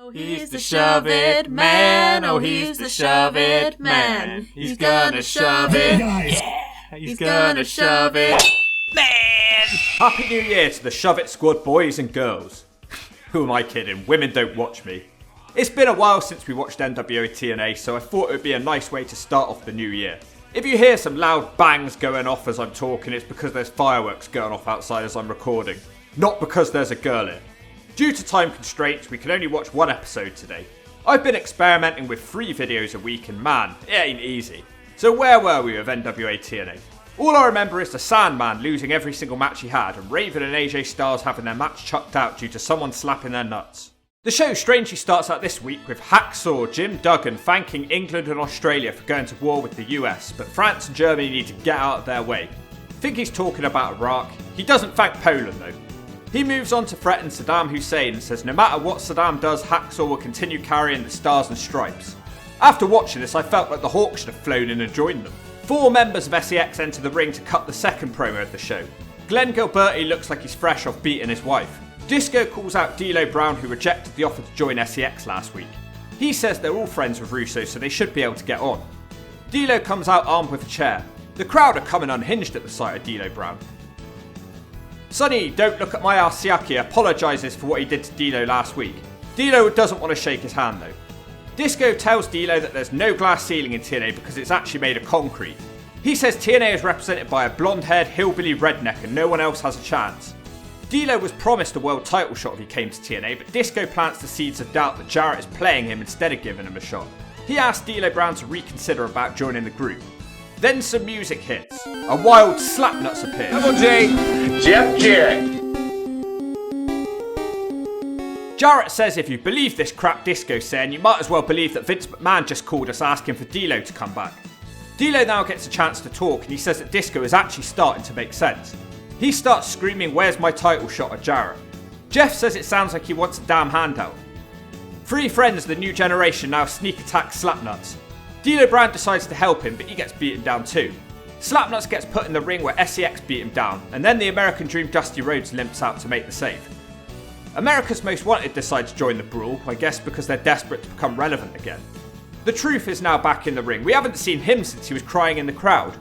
Oh, he's the shove it man. Oh, he's the shove it man. He's gonna shove it. Yeah, he's gonna shove it, man. Happy New Year to the Shove It Squad boys and girls. Who am I kidding? Women don't watch me. It's been a while since we watched NWA TNA, so I thought it would be a nice way to start off the new year. If you hear some loud bangs going off as I'm talking, it's because there's fireworks going off outside as I'm recording. Not because there's a girl here. Due to time constraints, we can only watch one episode today. I've been experimenting with 3 videos a week and man, it ain't easy. So where were we with NWA TNA? All I remember is the Sandman losing every single match he had and Raven and AJ Styles having their match chucked out due to someone slapping their nuts. The show strangely starts out this week with Hacksaw Jim Duggan thanking England and Australia for going to war with the US, but France and Germany need to get out of their way. I think he's talking about Iraq. He doesn't thank Poland though. He moves on to threaten Saddam Hussein and says no matter what Saddam does, Hacksaw will continue carrying the stars and stripes. After watching this, I felt like the Hawks should have flown in and joined them. 4 members of SEX enter the ring to cut the second promo of the show. Glenn Gilberti looks like he's fresh off beating his wife. Disco calls out D'Lo Brown, who rejected the offer to join SEX last week. He says they're all friends with Russo, so they should be able to get on. D'Lo comes out armed with a chair. The crowd are coming unhinged at the sight of D'Lo Brown. Sonny, don't look at my Arsiaki, apologises for what he did to D'Lo last week. D'Lo doesn't want to shake his hand though. Disco tells D'Lo that there's no glass ceiling in TNA because it's actually made of concrete. He says TNA is represented by a blonde-haired hillbilly redneck and no one else has a chance. D'Lo was promised a world title shot if he came to TNA, but Disco plants the seeds of doubt that Jarrett is playing him instead of giving him a shot. He asked D'Lo Brown to reconsider about joining the group. Then some music hits. A wild slapnuts appears. Double J, Jeff Jarrett. Jarrett says if you believe this crap Disco's saying, you might as well believe that Vince McMahon just called us asking for D'Lo to come back. D'Lo now gets a chance to talk and he says that Disco is actually starting to make sense. He starts screaming, "Where's my title shot?" at Jarrett. Jeff says it sounds like he wants a damn handout. 3 friends of the new generation now sneak attack Slapnuts. D'Lo Brown decides to help him, but he gets beaten down too. Slapnuts gets put in the ring where SEX beat him down, and then the American Dream Dusty Rhodes limps out to make the save. America's Most Wanted decide to join the brawl, I guess because they're desperate to become relevant again. The Truth is now back in the ring. We haven't seen him since he was crying in the crowd.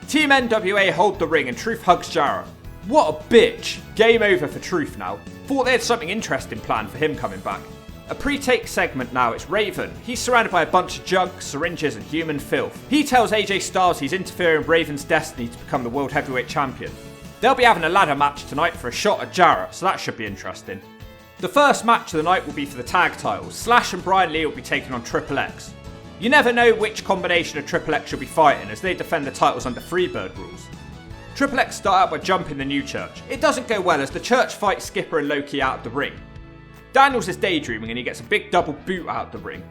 Team NWA hold the ring and Truth hugs Jarrett. What a bitch. Game over for Truth now. Thought they had something interesting planned for him coming back. A pre-take segment now, it's Raven. He's surrounded by a bunch of junk, syringes and human filth. He tells AJ Styles he's interfering with Raven's destiny to become the World Heavyweight Champion. They'll be having a ladder match tonight for a shot at Jarrett, so that should be interesting. The first match of the night will be for the tag titles. Slash and Brian Lee will be taking on Triple X. You never know which combination of Triple X you'll be fighting as they defend the titles under Freebird rules. Triple X start out by jumping the New Church. It doesn't go well as the Church fight Skipper and Loki out of the ring. Daniels is daydreaming and he gets a big double boot out of the ring.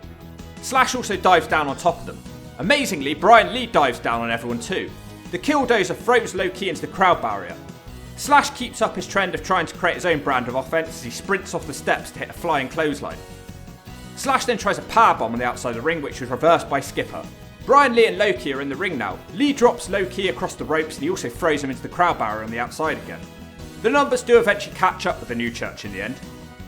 Slash also dives down on top of them. Amazingly, Brian Lee dives down on everyone too. The Killdozer throws Loki into the crowd barrier. Slash keeps up his trend of trying to create his own brand of offense as he sprints off the steps to hit a flying clothesline. Slash then tries a powerbomb on the outside of the ring, which was reversed by Skipper. Brian Lee and Loki are in the ring now. Lee drops Loki across the ropes and he also throws him into the crowd barrier on the outside again. The numbers do eventually catch up with the New Church in the end.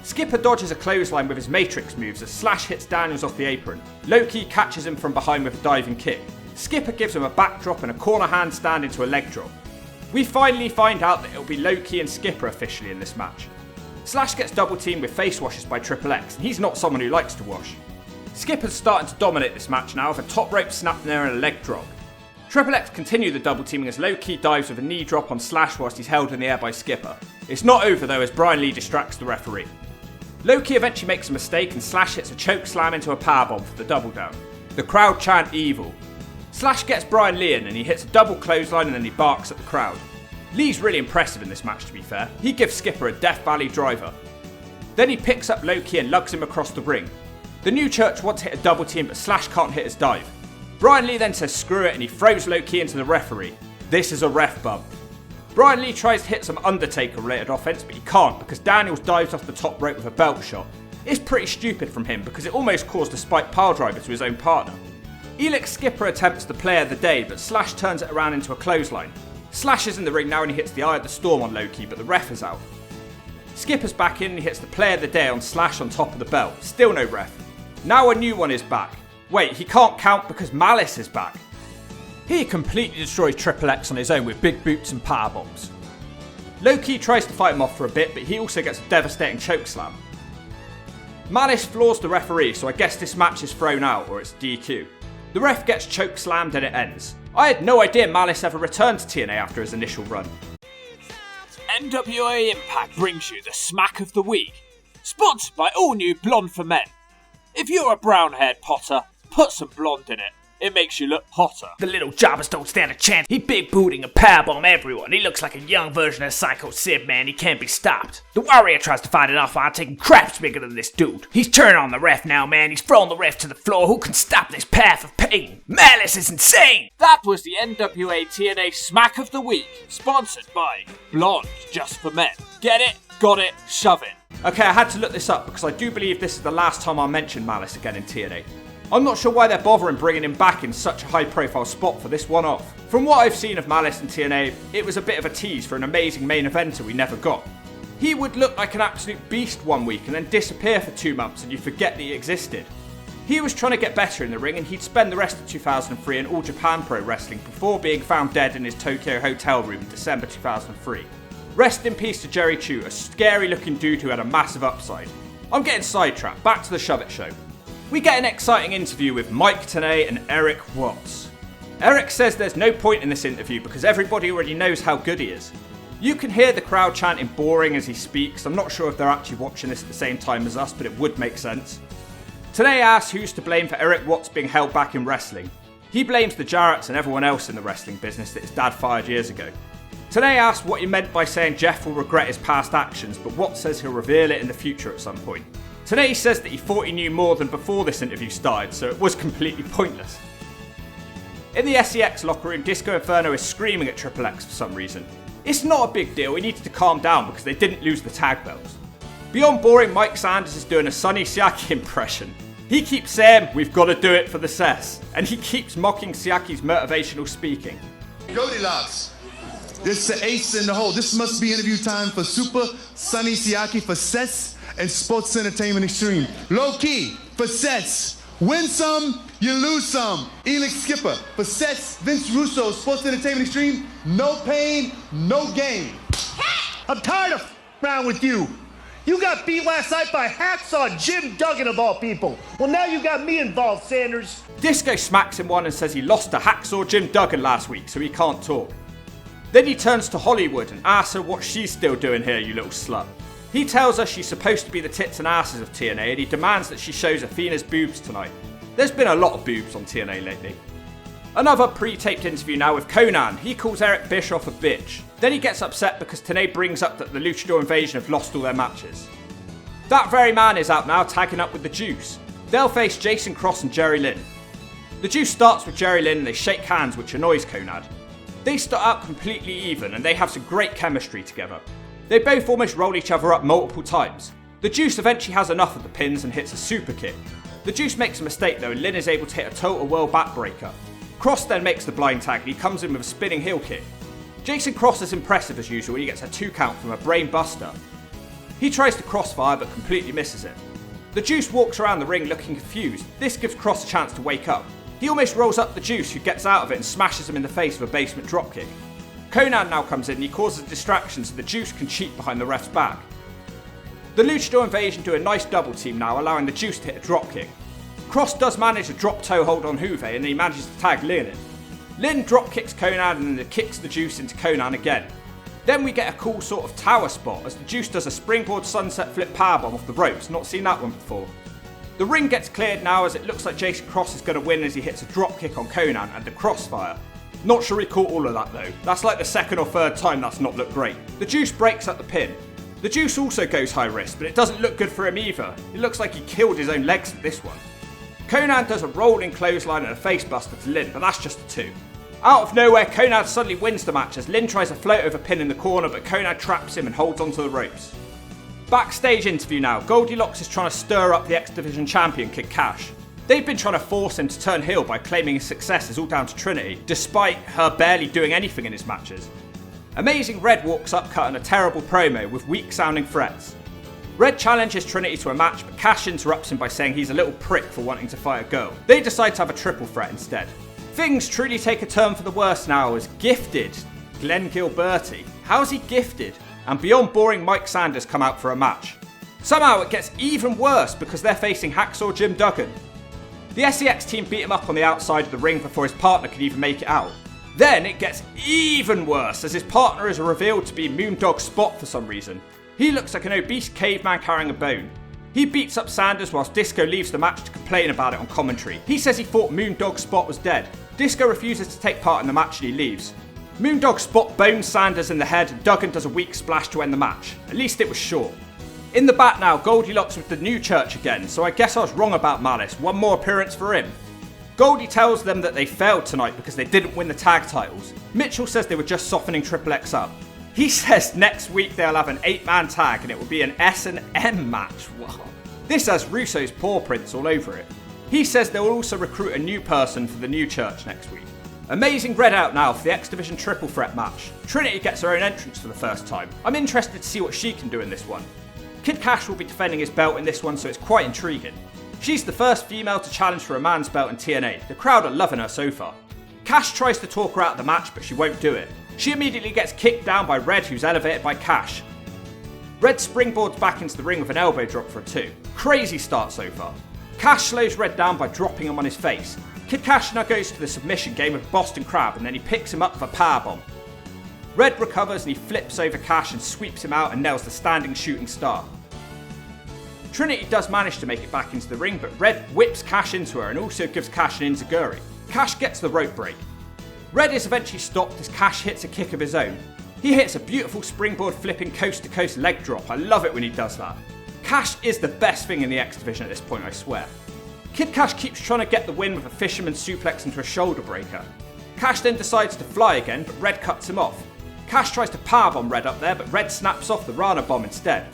Skipper dodges a clothesline with his Matrix moves as Slash hits Daniels off the apron. Loki catches him from behind with a diving kick. Skipper gives him a backdrop and a corner handstand into a leg drop. We finally find out that it'll be Loki and Skipper officially in this match. Slash gets double teamed with face washes by Triple X, and he's not someone who likes to wash. Skipper's starting to dominate this match now with a top rope snap there and a leg drop. Triple X continue the double teaming as Loki dives with a knee drop on Slash whilst he's held in the air by Skipper. It's not over though as Brian Lee distracts the referee. Loki eventually makes a mistake and Slash hits a choke slam into a powerbomb for the double down. The crowd chant evil. Slash gets Brian Lee in and he hits a double clothesline and then he barks at the crowd. Lee's really impressive in this match to be fair. He gives Skipper a Death Valley driver. Then he picks up Loki and lugs him across the ring. The New Church want to hit a double team but Slash can't hit his dive. Brian Lee then says screw it and he throws Loki into the referee. This is a ref bump. Brian Lee tries to hit some Undertaker-related offense, but he can't because Daniels dives off the top rope with a belt shot. It's pretty stupid from him because it almost caused a spike piledriver to his own partner. Elix Skipper attempts the play of the day, but Slash turns it around into a clothesline. Slash is in the ring now and he hits the Eye of the Storm on Loki, but the ref is out. Skipper's back in and he hits the Player of the Day on Slash on top of the belt. Still no ref. Now a new one is back. Wait, he can't count because Malice is back. He completely destroys Triple X on his own with big boots and power bombs. Low-Key tries to fight him off for a bit, but he also gets a devastating chokeslam. Malice floors the referee, so I guess this match is thrown out or it's DQ. The ref gets chokeslammed and it ends. I had no idea Malice ever returned to TNA after his initial run. NWA Impact brings you the Smack of the Week, sponsored by All New Blonde for Men. If you're a brown-haired Potter, put some blonde in it. It makes you look hotter. The little jobbers don't stand a chance. He big booting and powerbomb everyone. He looks like a young version of Psycho Sid, man. He can't be stopped. The Warrior tries to fight it off while taking craps bigger than this dude. He's turning on the ref now, man. He's throwing the ref to the floor. Who can stop this path of pain? Malice is insane. That was the NWA TNA Smack of the Week, sponsored by Blonde Just for Men. Get it? Got it? Shove it. Okay, I had to look this up because I do believe this is the last time I'll mention Malice again in TNA. I'm not sure why they're bothering bringing him back in such a high profile spot for this one-off. From what I've seen of Malice in TNA, it was a bit of a tease for an amazing main eventer we never got. He would look like an absolute beast one week and then disappear for 2 months and you forget that he existed. He was trying to get better in the ring and he'd spend the rest of 2003 in All Japan Pro Wrestling before being found dead in his Tokyo hotel room in December 2003. Rest in peace to Jerry Chu, a scary looking dude who had a massive upside. I'm getting sidetracked, back to the Shove It show. We get an exciting interview with Mike Tenay and Eric Watts. Eric says there's no point in this interview because everybody already knows how good he is. You can hear the crowd chanting boring as he speaks. I'm not sure if they're actually watching this at the same time as us, but it would make sense. Tenay asks who's to blame for Eric Watts being held back in wrestling. He blames the Jarrett'S and everyone else in the wrestling business that his dad fired years ago. Tenay asks what he meant by saying Jeff will regret his past actions, but Watts says he'll reveal it in the future at some point. Tenay says that he thought he knew more than before this interview started, so it was completely pointless. In the SEX locker room, Disco Inferno is screaming at Triple X for some reason. It's not a big deal, he needed to calm down because they didn't lose the tag belts. Beyond boring, Mike Sanders is doing a Sonny Siaki impression. He keeps saying, "We've got to do it for the cess," and he keeps mocking Siaki's motivational speaking. Goldilocks, this is the ace in the hole. This must be interview time for Super Sonny Siaki for Cess and Sports Entertainment Extreme. Low key for Cess. Win some, you lose some. Elix Skipper for Cess, Vince Russo, Sports Entertainment Extreme. No pain, no gain. I'm tired of around with you. You got beat last night by Hacksaw Jim Duggan of all people. Well, now you got me involved, Sanders. Disco smacks him one and says he lost to Hacksaw Jim Duggan last week, so he can't talk. Then he turns to Hollywood and asks her what she's still doing here, you little slut. He tells her she's supposed to be the tits and asses of TNA and he demands that she shows Athena's boobs tonight. There's been a lot of boobs on TNA lately. Another pre-taped interview now with Conan. He calls Eric Bischoff a bitch. Then he gets upset because Tenay brings up that the Luchador Invasion have lost all their matches. That very man is out now tagging up with the Juice. They'll face Jason Cross and Jerry Lynn. The Juice starts with Jerry Lynn and they shake hands, which annoys Conan. They start out completely even and they have some great chemistry together. They both almost roll each other up multiple times. The Juice eventually has enough of the pins and hits a super kick. The Juice makes a mistake though and Lynn is able to hit a total world backbreaker. Cross then makes the blind tag and he comes in with a spinning heel kick. Jason Cross is impressive as usual, he gets a 2 count from a brain buster. He tries to crossfire but completely misses it. The Juice walks around the ring looking confused. This gives Cross a chance to wake up. He almost rolls up the Juice who gets out of it and smashes him in the face with a basement dropkick. Conan now comes in and he causes a distraction so the Juice can cheat behind the ref's back. The Luchador Invasion do a nice double team now, allowing the Juice to hit a dropkick. Cross does manage a drop toe hold on Juve and he manages to tag Lynn in. Lynn drop kicks Conan and then kicks the Juice into Conan again. Then we get a cool sort of tower spot as the Juice does a springboard sunset flip powerbomb off the ropes, not seen that one before. The ring gets cleared now as it looks like Jason Cross is going to win as he hits a drop kick on Conan and the crossfire. Not sure he caught all of that though. That's like the second or third time that's not looked great. The Juice breaks up the pin. The Juice also goes high risk, but it doesn't look good for him either. It looks like he killed his own legs at this one. Conan does a rolling clothesline and a facebuster to Lynn, but that's just a 2. Out of nowhere, Conan suddenly wins the match as Lynn tries to float over pin in the corner, but Conan traps him and holds onto the ropes. Backstage interview now. Goldilocks is trying to stir up the X Division champion Kid Cash. They've been trying to force him to turn heel by claiming his success is all down to Trinity, despite her barely doing anything in his matches. Amazing Red walks up cutting a terrible promo with weak sounding threats. Red challenges Trinity to a match, but Cash interrupts him by saying he's a little prick for wanting to fight a girl. They decide to have a triple threat instead. Things truly take a turn for the worse now as Gifted Glenn Gilberti. How's he gifted? And Beyond Boring Mike Sanders come out for a match. Somehow it gets even worse because they're facing Hacksaw Jim Duggan. The SEX team beat him up on the outside of the ring before his partner could even make it out. Then it gets even worse as his partner is revealed to be Moondog Spot for some reason. He looks like an obese caveman carrying a bone. He beats up Sanders whilst Disco leaves the match to complain about it on commentary. He says he thought Moondog Spot was dead. Disco refuses to take part in the match and he leaves. Moondog Spot bones Sanders in the head and Duggan does a weak splash to end the match. At least it was short. In the back now, Goldilocks with the new church again, so I guess I was wrong about Malice. One more appearance for him. Goldie tells them that they failed tonight because they didn't win the tag titles. Mitchell says they were just softening Triple X up. He says next week they'll have an 8-man tag and it will be an S&M match. Wow. This has Russo's paw prints all over it. He says they will also recruit a new person for the new church next week. Amazing Red out now for the X Division triple threat match. Trinity gets her own entrance for the first time. I'm interested to see what she can do in this one. Kid Cash will be defending his belt in this one, so it's quite intriguing. She's the first female to challenge for a man's belt in TNA. The crowd are loving her so far. Cash tries to talk her out of the match, but she won't do it. She immediately gets kicked down by Red, who's elevated by Cash. Red springboards back into the ring with an elbow drop for a 2. Crazy start so far. Cash slows Red down by dropping him on his face. Kid Cash now goes to the submission game with Boston Crab and then he picks him up for a powerbomb. Red recovers and he flips over Cash and sweeps him out and nails the standing shooting star. Trinity does manage to make it back into the ring, but Red whips Cash into her and also gives Cash an enziguri. Cash gets the rope break. Red is eventually stopped as Cash hits a kick of his own. He hits a beautiful springboard flipping coast to coast leg drop. I love it when he does that. Cash is the best thing in the X Division at this point, I swear. Kid Cash keeps trying to get the win with a fisherman suplex into a shoulder breaker. Cash then decides to fly again, but Red cuts him off. Cash tries to powerbomb Red up there, but Red snaps off the Rana bomb instead.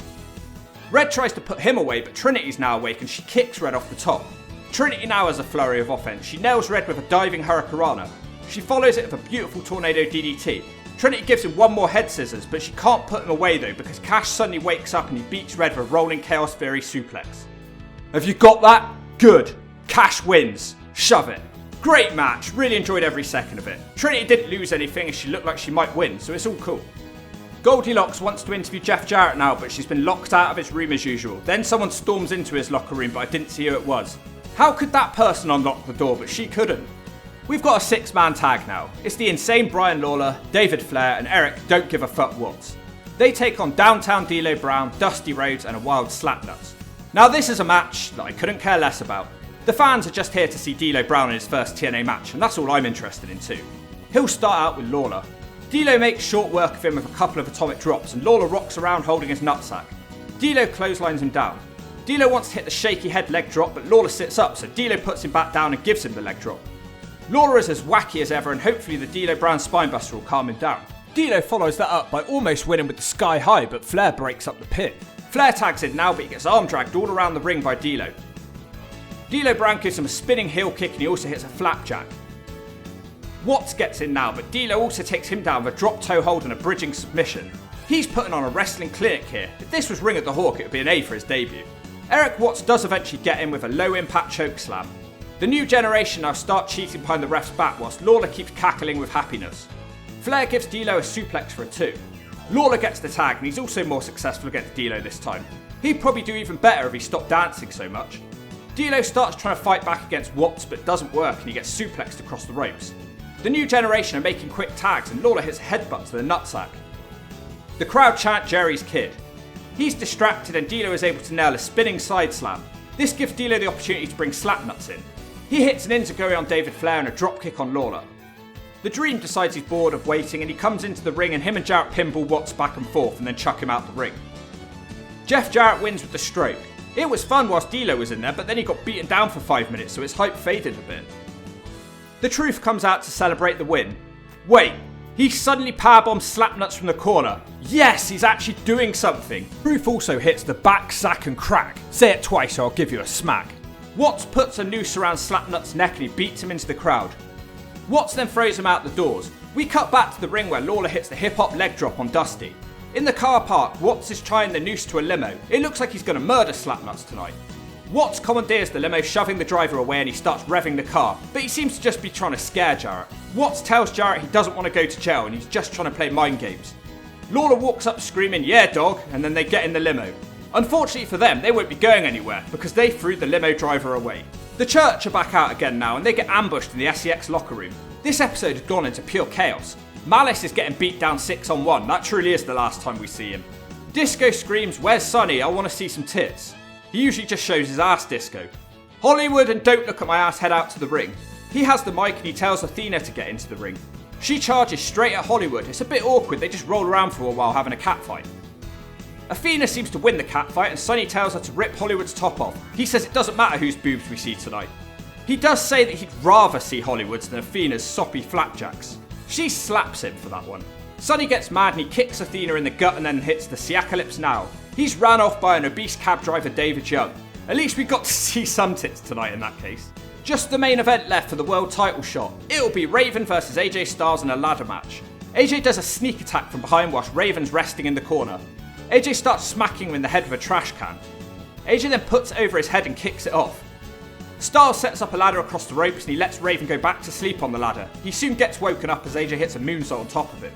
Red tries to put him away, but Trinity's now awake and she kicks Red off the top. Trinity now has a flurry of offense. She nails Red with a diving Hurricanrana. She follows it with a beautiful Tornado DDT. Trinity gives him one more head scissors, but she can't put him away though because Cash suddenly wakes up and he beats Red with a rolling Chaos Theory suplex. Have you got that? Good. Cash wins. Shove it. Great match. Really enjoyed every second of it. Trinity didn't lose anything as she looked like she might win, so it's all cool. Goldilocks wants to interview Jeff Jarrett now, but she's been locked out of his room as usual. Then someone storms into his locker room, but I didn't see who it was. How could that person unlock the door, but she couldn't? We've got a 6-man tag now. It's the insane Brian Lawler, David Flair, and Eric Don't Give a Fuck Watts. They take on Downtown D'Lo Brown, Dusty Rhodes, and a Wild Slapnuts. Now this is a match that I couldn't care less about. The fans are just here to see D'Lo Brown in his first TNA match, and that's all I'm interested in too. He'll start out with Lawler. D'Lo makes short work of him with a couple of atomic drops, and Lawler rocks around holding his nutsack. D'Lo clotheslines him down. D'Lo wants to hit the shaky head leg drop, but Lawler sits up, so D'Lo puts him back down and gives him the leg drop. Lawler is as wacky as ever, and hopefully the D'Lo Brown spinebuster will calm him down. D'Lo follows that up by almost winning with the Sky High, but Flair breaks up the pin. Flair tags in now, but he gets arm dragged all around the ring by D'Lo. D'Lo Brown gives him a spinning heel kick and he also hits a flapjack. Watts gets in now, but D'Lo also takes him down with a drop toe hold and a bridging submission. He's putting on a wrestling clinic here. If this was Ring of the Hawk, it would be an A for his debut. Eric Watts does eventually get in with a low impact choke slam. The new generation now start cheating behind the ref's back whilst Lawler keeps cackling with happiness. Flair gives D'Lo a suplex for a 2. Lawler gets the tag and he's also more successful against D'Lo this time. He'd probably do even better if he stopped dancing so much. D'Lo starts trying to fight back against Watts but doesn't work and he gets suplexed across the ropes. The new generation are making quick tags and Lawler hits a headbutt to the nutsack. The crowd chant Jerry's Kid. He's distracted and D'Lo is able to nail a spinning side slam. This gives D'Lo the opportunity to bring Slapnuts in. He hits an enziguri on David Flair and a dropkick on Lawler. The Dream decides he's bored of waiting and he comes into the ring and him and Jarrett pinball Watts back and forth and then chuck him out the ring. Jeff Jarrett wins with the stroke. It was fun whilst D'Lo was in there, but then he got beaten down for 5 minutes, so his hype faded a bit. The Truth comes out to celebrate the win. Wait, he suddenly powerbombs Slapnuts from the corner. Yes, he's actually doing something. Truth also hits the back, sack and crack. Say it twice or I'll give you a smack. Watts puts a noose around Slapnuts' neck and he beats him into the crowd. Watts then throws him out the doors. We cut back to the ring where Lawler hits the hip-hop leg drop on Dusty. In the car park, Watts is tying the noose to a limo. It looks like he's going to murder Slapnuts tonight. Watts commandeers the limo, shoving the driver away, and he starts revving the car, but he seems to just be trying to scare Jarrett. Watts tells Jarrett he doesn't want to go to jail and he's just trying to play mind games. Lawler walks up screaming, "Yeah, dog," and then they get in the limo. Unfortunately for them, they won't be going anywhere because they threw the limo driver away. The Church are back out again now and they get ambushed in the SEX locker room. This episode has gone into pure chaos. Malice is getting beat down 6-on-1, that truly is the last time we see him. Disco screams, "Where's Sonny? I want to see some tits." He usually just shows his ass, Disco. Hollywood and "Don't look at my ass" head out to the ring. He has the mic and he tells Athena to get into the ring. She charges straight at Hollywood. It's a bit awkward, they just roll around for a while having a catfight. Athena seems to win the catfight and Sonny tells her to rip Hollywood's top off. He says it doesn't matter whose boobs we see tonight. He does say that he'd rather see Hollywood's than Athena's soppy flapjacks. She slaps him for that one. Sonny gets mad and he kicks Athena in the gut and then hits the Siakalypse Now. He's ran off by an obese cab driver, David Young. At least we got to see some tits tonight in that case. Just the main event left for the world title shot. It'll be Raven versus AJ Styles in a ladder match. AJ does a sneak attack from behind whilst Raven's resting in the corner. AJ starts smacking him in the head with a trash can. AJ then puts it over his head and kicks it off. Styles sets up a ladder across the ropes and he lets Raven go back to sleep on the ladder. He soon gets woken up as AJ hits a moonsault on top of it.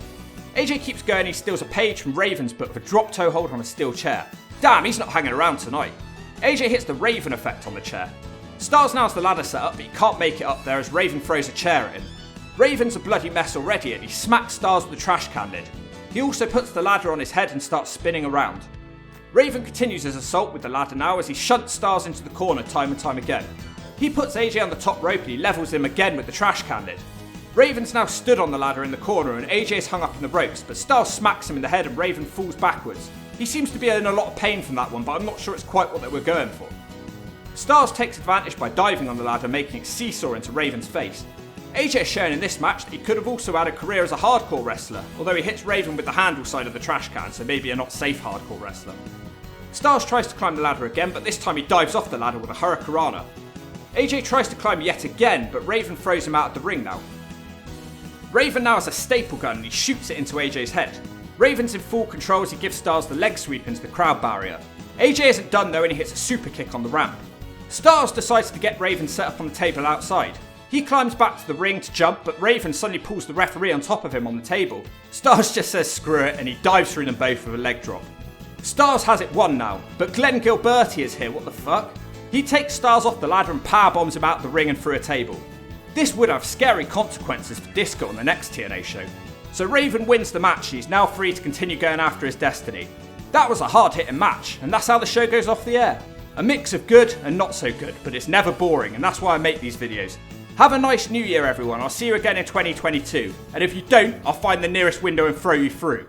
AJ keeps going and he steals a page from Raven's book with a drop toe hold on a steel chair. Damn, he's not hanging around tonight. AJ hits the Raven effect on the chair. Styles now has the ladder set up but he can't make it up there as Raven throws a chair at him. Raven's a bloody mess already and he smacks Styles with the trash can lid. He also puts the ladder on his head and starts spinning around. Raven continues his assault with the ladder now as he shunts Styles into the corner time and time again. He puts AJ on the top rope and he levels him again with the trash can lid. Raven's now stood on the ladder in the corner and AJ is hung up in the ropes, but Styles smacks him in the head and Raven falls backwards. He seems to be in a lot of pain from that one, but I'm not sure it's quite what they were going for. Styles takes advantage by diving on the ladder, making it seesaw into Raven's face. AJ has shown in this match that he could have also had a career as a hardcore wrestler, although he hits Raven with the handle side of the trash can, so maybe a not safe hardcore wrestler. Styles tries to climb the ladder again, but this time he dives off the ladder with a hurricanrana. AJ tries to climb yet again, but Raven throws him out of the ring now. Raven now has a staple gun and he shoots it into AJ's head. Raven's in full control as he gives Styles the leg sweep into the crowd barrier. AJ isn't done though and he hits a super kick on the ramp. Styles decides to get Raven set up on the table outside. He climbs back to the ring to jump, but Raven suddenly pulls the referee on top of him on the table. Styles just says screw it and he dives through them both with a leg drop. Styles has it won now, but Glenn Gilberti is here, what the fuck? He takes Styles off the ladder and powerbombs him out the ring and through a table. This would have scary consequences for Disco on the next TNA show. So Raven wins the match and he's now free to continue going after his destiny. That was a hard-hitting match, and that's how the show goes off the air. A mix of good and not so good, but it's never boring, and that's why I make these videos. Have a nice new year everyone, I'll see you again in 2022, and if you don't, I'll find the nearest window and throw you through.